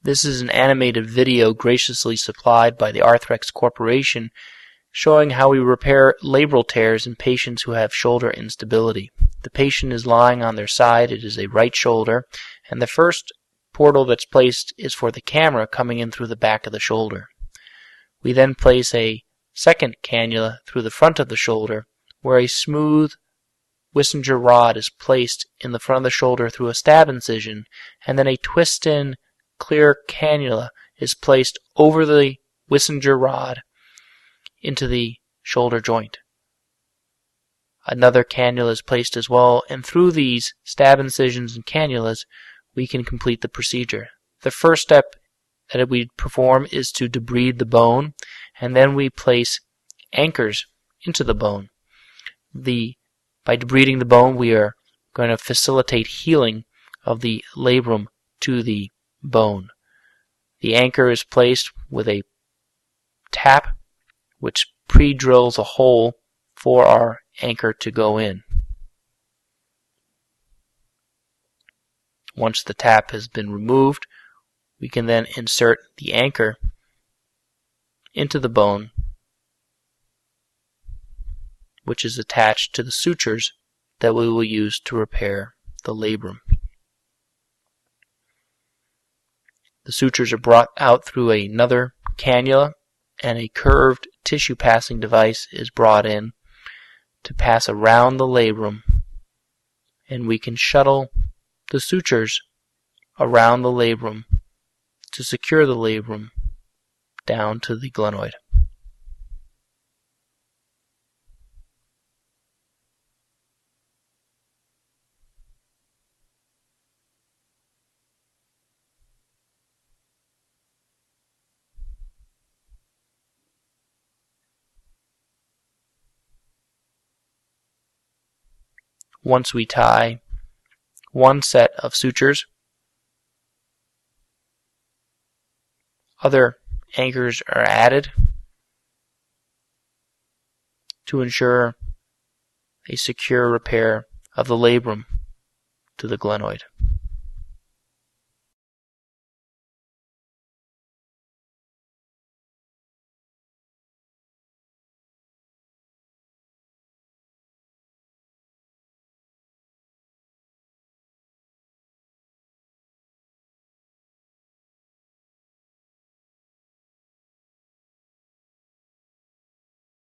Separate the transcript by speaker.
Speaker 1: This is an animated video graciously supplied by the Arthrex Corporation showing how we repair labral tears in patients who have shoulder instability. The patient is lying on their side. It is a right shoulder, and the first portal that's placed is for the camera coming in through the back of the shoulder. We then place a second cannula through the front of the shoulder, where a smooth Wissenger rod is placed in the front of the shoulder through a stab incision, and then a twist-in clear cannula is placed over the Wissenger rod into the shoulder joint. Another cannula is placed as well, and through these stab incisions and cannulas, we can complete the procedure. The first step that we perform is to debride the bone, and then we place anchors into the bone. By debriding the bone, we are going to facilitate healing of the labrum to the bone. The anchor is placed with a tap which pre-drills a hole for our anchor to go in. Once the tap has been removed, we can then insert the anchor into the bone, which is attached to the sutures that we will use to repair the labrum. The sutures are brought out through another cannula, and a curved tissue passing device is brought in to pass around the labrum, and we can shuttle the sutures around the labrum to secure the labrum down to the glenoid. Once we tie one set of sutures, other anchors are added to ensure a secure repair of the labrum to the glenoid.